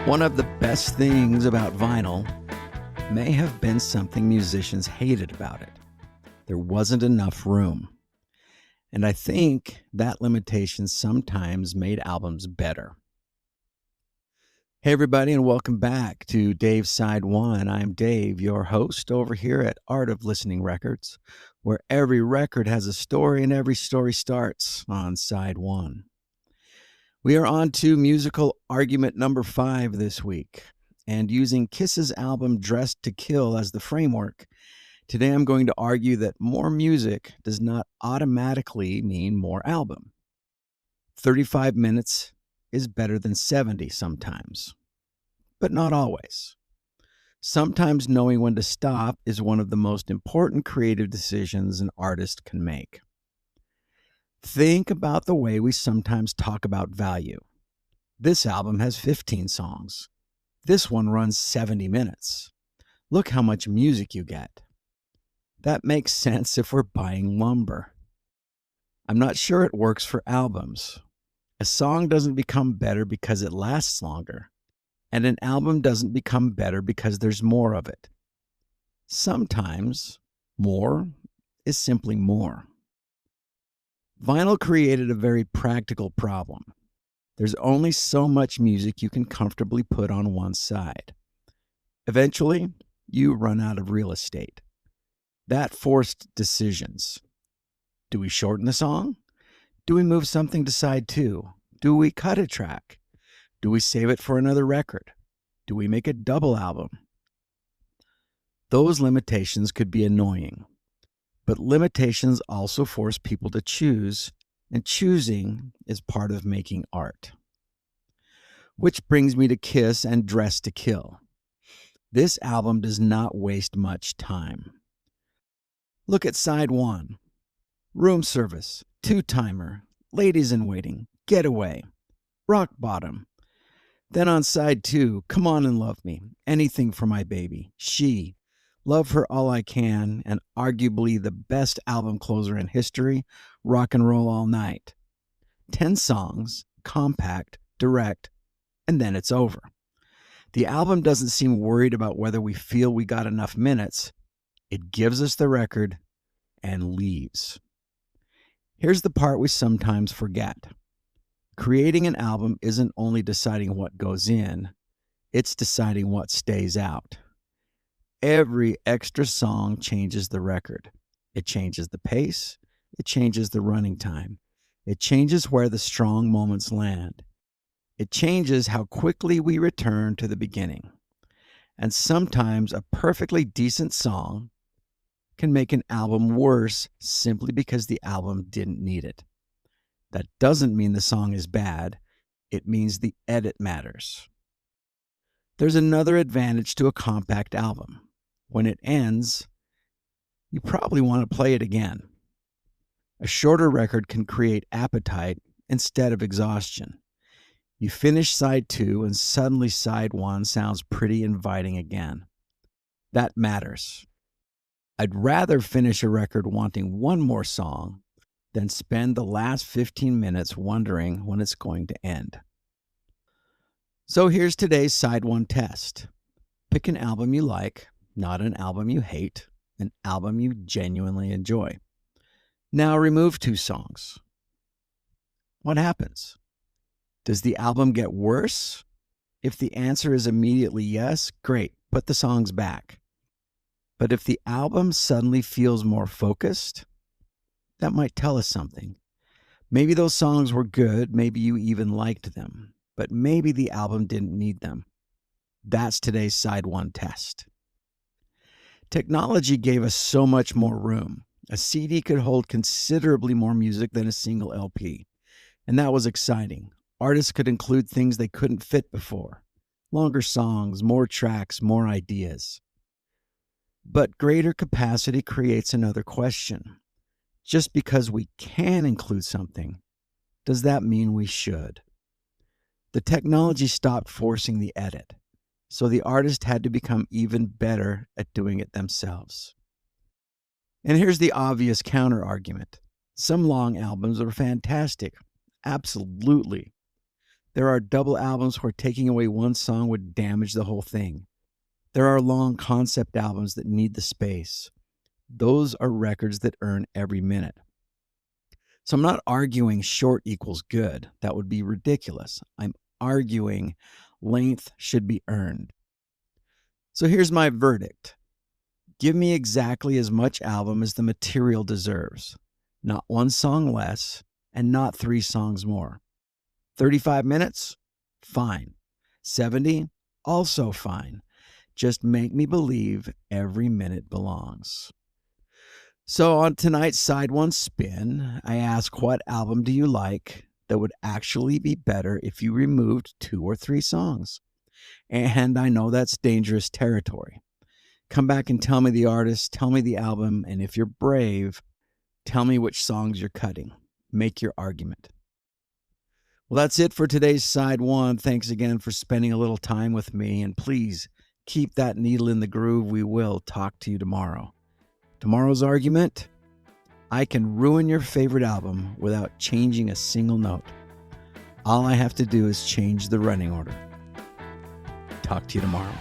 One of the best things about vinyl may have been something musicians hated about it. There wasn't enough room. And I think that limitation sometimes made albums better. Hey, everybody, and welcome back to Dave's Side One. I'm Dave, your host over here at Art of Listening Records, where every record has a story and every story starts on Side One. We are on to musical argument number 5 this week, and using Kiss's album Dressed to Kill as the framework, today I'm going to argue that more music does not automatically mean more album. 35 minutes is better than 70 sometimes, but not always. Sometimes knowing when to stop is one of the most important creative decisions an artist can make. Think about the way we sometimes talk about value. This album has 15 songs. This one runs 70 minutes. Look how much music you get. That makes sense if we're buying lumber. I'm not sure it works for albums. A song doesn't become better because it lasts longer, and an album doesn't become better because there's more of it. Sometimes more is simply more. Vinyl created a very practical problem. There's only so much music you can comfortably put on one side. Eventually, you run out of real estate. That forced decisions. Do we shorten the song? Do we move something to side 2? Do we cut a track? Do we save it for another record? Do we make a double album? Those limitations could be annoying. But limitations also force people to choose, and choosing is part of making art. Which brings me to Kiss and Dressed to Kill. This album does not waste much time. Look at side 1. Room Service, Two-Timer, Ladies in Waiting, Getaway, Rock Bottom. Then on side 2, Come On and Love Me, Anything for My Baby, She, Love Her All I Can, and arguably the best album closer in history, Rock and Roll All Night. 10 songs, compact, direct, and then it's over. The album doesn't seem worried about whether we feel we got enough minutes. It gives us the record and leaves. Here's the part we sometimes forget. Creating an album isn't only deciding what goes in, it's deciding what stays out. Every extra song changes the record. It changes the pace. It changes the running time. It changes where the strong moments land. It changes how quickly we return to the beginning. And sometimes a perfectly decent song can make an album worse simply because the album didn't need it. That doesn't mean the song is bad. It means the edit matters. There's another advantage to a compact album. When it ends, you probably want to play it again. A shorter record can create appetite instead of exhaustion. You finish side 2 and suddenly side 1 sounds pretty inviting again. That matters. I'd rather finish a record wanting one more song than spend the last 15 minutes wondering when it's going to end. So here's today's side 1 test. Pick an album you like, not an album you hate, an album you genuinely enjoy. Now remove 2 songs. What happens? Does the album get worse? If the answer is immediately yes, great, put the songs back. But if the album suddenly feels more focused, that might tell us something. Maybe those songs were good, maybe you even liked them, but maybe the album didn't need them. That's today's side 1 test. Technology gave us so much more room. A CD could hold considerably more music than a single LP, and that was exciting. Artists could include things they couldn't fit before. Longer songs, more tracks, more ideas. But greater capacity creates another question. Just because we can include something, does that mean we should? The technology stopped forcing the edit, so the artist had to become even better at doing it themselves. And here's the obvious counter-argument. Some long albums are fantastic. Absolutely. There are double albums where taking away one song would damage the whole thing. There are long concept albums that need the space. Those are records that earn every minute. So I'm not arguing short equals good. That would be ridiculous. I'm arguing length should be earned. So here's my verdict. Give me exactly as much album as the material deserves. Not one song less and not 3 songs more. 35 minutes? Fine. 70? Also fine. Just make me believe every minute belongs. So on tonight's Side 1 Spin, I ask, what album do you like that would actually be better if you removed 2 or 3 songs? And I know that's dangerous territory. Come back and tell me the artist, tell me the album, and if you're brave, tell me which songs you're cutting. Make your argument. Well, that's it for today's Side 1. Thanks again for spending a little time with me, and please keep that needle in the groove. We will talk to you tomorrow. Tomorrow's argument: I can ruin your favorite album without changing a single note. All I have to do is change the running order. Talk to you tomorrow.